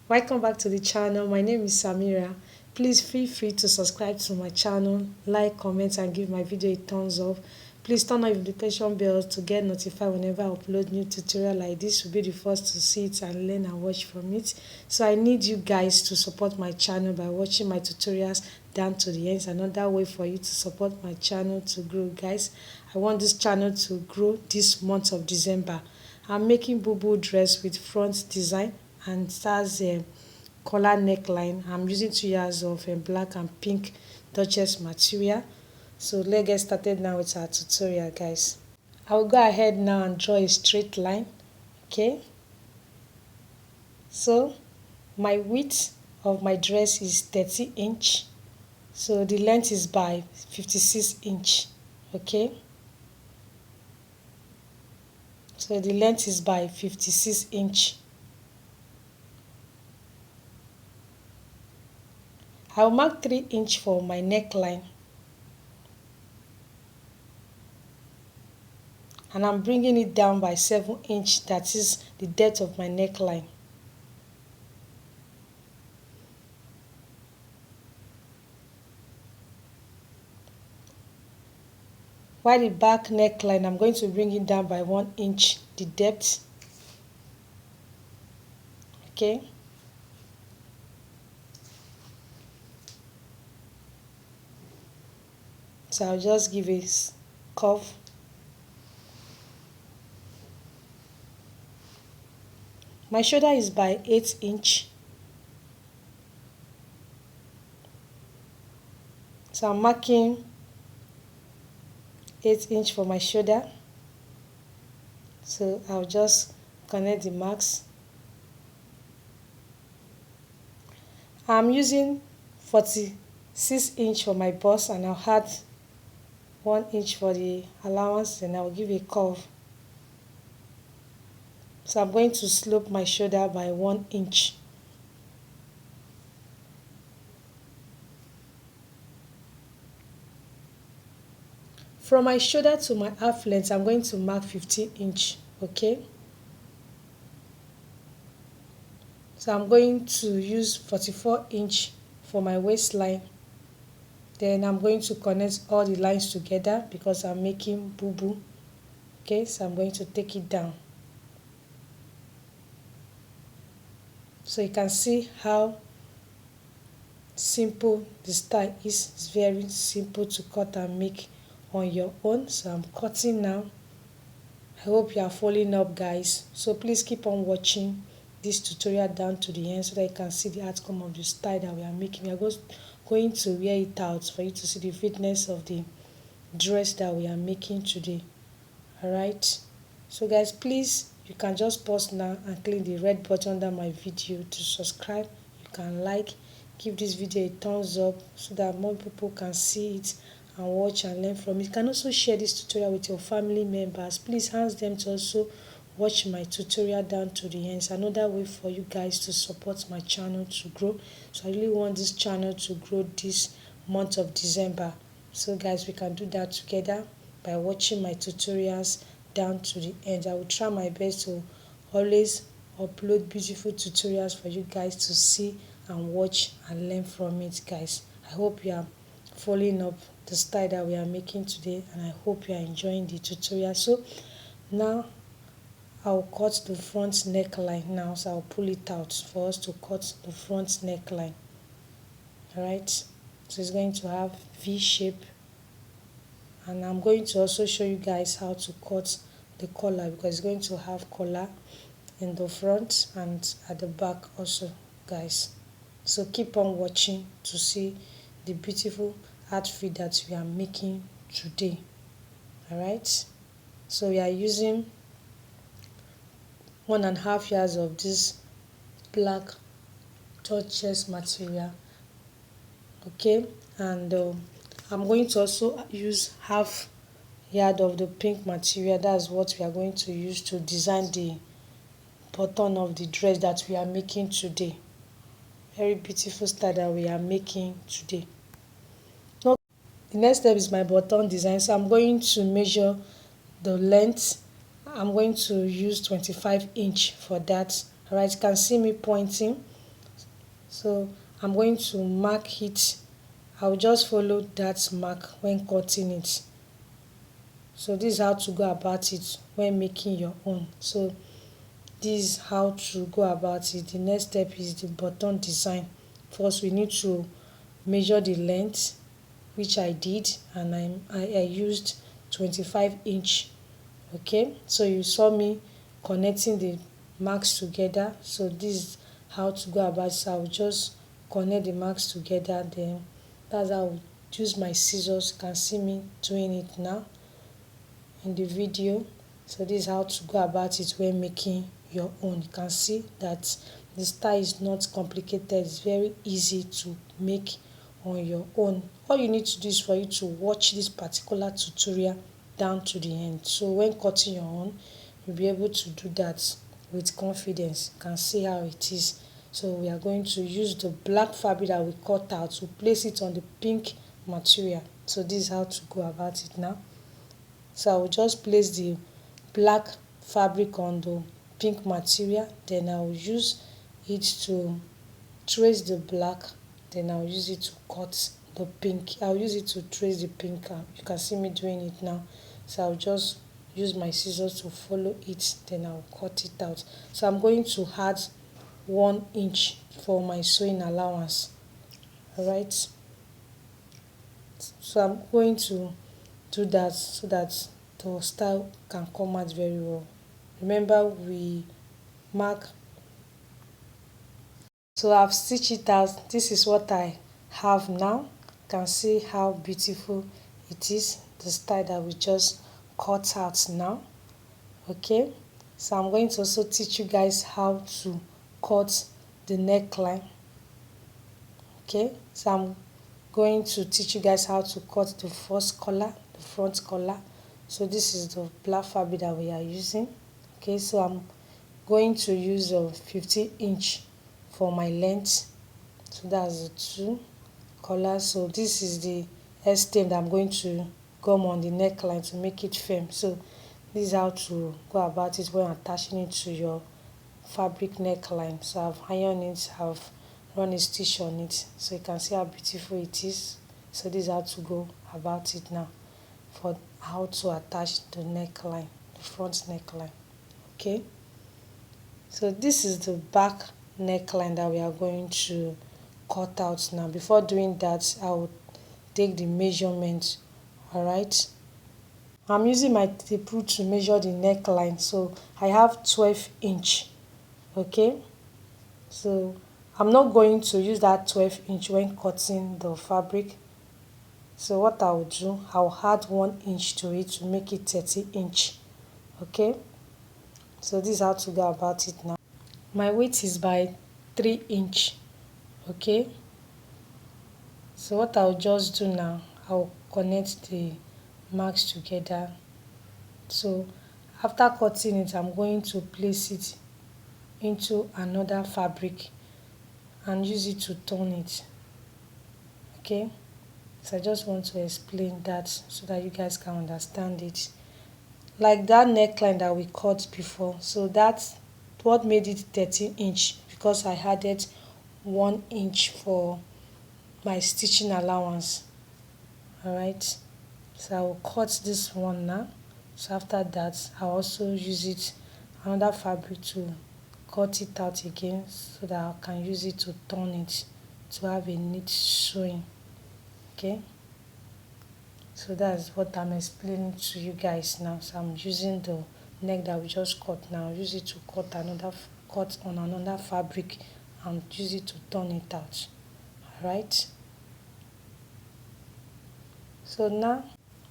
Welcome back to the channel. My name is Samira. Please feel free to subscribe to my channel, like, comment and give my video a thumbs up. Please turn on notification bell to get notified whenever I upload new tutorial like this. You'll be the first to see it and learn and watch from it. So I need you guys to support my channel by watching my tutorials down to the end. Another way for you to support my channel to grow, guys. I want this channel to grow this month of December. I'm making Bubu dress with front design and it has a collar neckline. I'm using 2 yards of black and pink Duchess material. So let's get started now with our tutorial, guys. I will go ahead now and draw a straight line. Okay, so my width of my dress is 30 inch, so the length is by 56 inch. Okay, so the length is by 56 inch. I'll mark 3 inch for my neckline, and I'm bringing it down by 7 inch, that is the depth of my neckline. While the back neckline, I'm going to bring it down by 1 inch, the depth. Okay, so I'll just give a curve. My shoulder is by 8 inch, so I'm marking 8 inch for my shoulder. So I'll just connect the marks. I'm using 46 inch for my bust, and I'll add 1 inch for the allowance, and I'll give a curve. So I'm going to slope my shoulder by 1 inch. From my shoulder to my half length, I'm going to mark 15 inch. Okay, so I'm going to use 44 inch for my waistline. Then I'm going to connect all the lines together because I'm making Bubu. Okay, so I'm going to take it down. So you can see how simple the style is. It's very simple to cut and make on your own. So I'm cutting now. I hope you are following up, guys. So please keep on watching this tutorial down to the end so that you can see the outcome of the style that we are making. We are going to wear it out for you to see the fitness of the dress that we are making today. Alright, so guys, please, you can just pause now and click the red button under my video to subscribe. You can like, give this video a thumbs up so that more people can see it and watch and learn from it. You can also share this tutorial with your family members. Please ask them to also watch my tutorial down to the end. It's another way for you guys to support my channel to grow. So I really want this channel to grow this month of December. So guys, we can do that together by watching my tutorials down to the end. I will try my best to always upload beautiful tutorials for you guys to see and watch and learn from it, guys. I hope you are following up the style that we are making today, and I hope you are enjoying the tutorial. So now I'll cut the front neckline now. So I'll pull it out for us to cut the front neckline. Alright, so it's going to have V shape, and I'm going to also show you guys how to cut the collar because it's going to have collar in the front and at the back also, guys. So keep on watching to see the beautiful outfit that we are making today. Alright, so we are using 1.5 yards of this black Duchess material. Okay, and I'm going to also use half yard of the pink material. That's what we are going to use to design the button of the dress that we are making today. Very beautiful style that we are making today. Now, the next step is my button design. So I'm going to measure the length. I'm going to use 25 inch for that. Alright, you can see me pointing. So I'm going to mark it. I'll just follow that mark when cutting it. So this is how to go about it when making your own. So this is how to go about it. The next step is the button design. First we need to measure the length, which I did, and I used 25 inch. Okay, so you saw me connecting the marks together. So this is how to go about it. So I will just connect the marks together, then that's how I will use my scissors. You can see me doing it now in the video. So this is how to go about it when making your own. You can see that the style is not complicated, it's very easy to make on your own. All you need to do is for you to watch this particular tutorial down to the end. So when cutting your own, you'll be able to do that with confidence. You can see how it is. So we are going to use the black fabric that we cut out to place it on the pink material. So this is how to go about it now. So I will just place the black fabric on the pink material, then I will use it to trace the black, then I'll use it to cut the pink. I'll use it to trace the pink. You can see me doing it now. So I'll just use my scissors to follow it, then I'll cut it out. So I'm going to add 1 inch for my sewing allowance. Alright, so I'm going to do that so that the style can come out very well. Remember we mark. So I've stitched it out. This is what I have now. You can see how beautiful it is, the style that we just cut out now. Okay, so I'm going to also teach you guys how to cut the neckline. Okay, so I'm going to teach you guys how to cut the first collar, the front collar. So this is the black fabric that we are using. Okay, so I'm going to use a 15 inch for my length. So that's the 2 collars. So this is the stem that I'm going to gum on the neckline to make it firm. So this is how to go about it when attaching it to your fabric neckline. So I've ironed it, I've run a stitch on it, so you can see how beautiful it is. So this is how to go about it now for how to attach the neckline, the front neckline. Okay, so this is the back neckline that we are going to cut out now. Before doing that, I will take the measurement. Alright, I'm using my tape rule to measure the neckline. So I have 12 inch. Okay, so I'm not going to use that 12 inch when cutting the fabric. So what I will do, I'll add 1 inch to it to make it 30 inch. Okay, so this is how to go about it now. My width is by 3 inch. Okay, so what I'll just do now, I'll connect the marks together. So after cutting it, I'm going to place it into another fabric and use it to turn it. Okay, so I just want to explain that so that you guys can understand it. Like that neckline that we cut before, so that's what made it 13 inch, because I added 1 inch for my stitching allowance. Alright, so I will cut this one now. So after that, I'll also use it another fabric to cut it out again so that I can use it to turn it to have a neat sewing. Okay, so that's what I'm explaining to you guys now. So I'm using the neck that we just cut now, use it to cut on another fabric and use it to turn it out. Alright, so now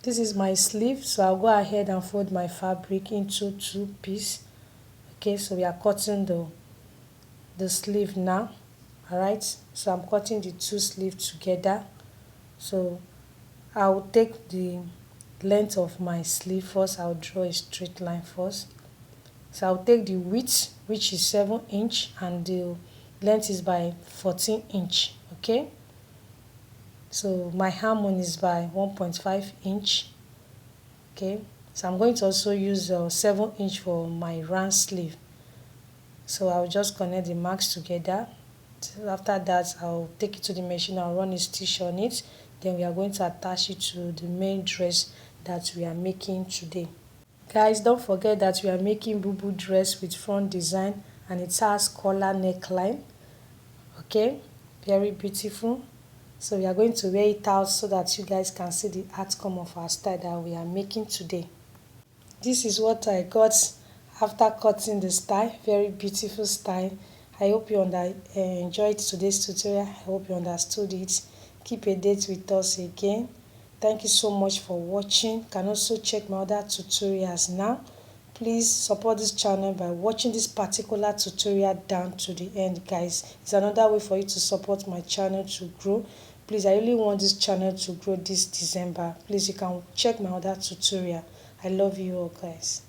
this is my sleeve, so I'll go ahead and fold my fabric into 2 pieces. Okay, so we are cutting the sleeve now. Alright, so I'm cutting the 2 sleeves together. So I will take the length of my sleeve first. I'll draw a straight line first. So I'll take the width, which is 7 inch, and the length is by 14 inch. Okay, so my arm is by 1.5 inch. Okay, so I'm going to also use 7 inch for my round sleeve. So I'll just connect the marks together After that, I'll take it to the machine and run a stitch on it. Then we are going to attach it to the main dress that we are making today. Guys, don't forget that we are making Bubu dress with front design and it has collar neckline. Okay, very beautiful. So we are going to wear it out so that you guys can see the outcome of our style that we are making today. This is what I got after cutting the style. Very beautiful style. I hope you enjoyed today's tutorial. I hope you understood it. Keep a date with us again. Thank you so much for watching. You can also check my other tutorials now. Please support this channel by watching this particular tutorial down to the end, guys. It's another way for you to support my channel to grow. Please, I really want this channel to grow this December. Please, you can check my other tutorial. I love you all, guys.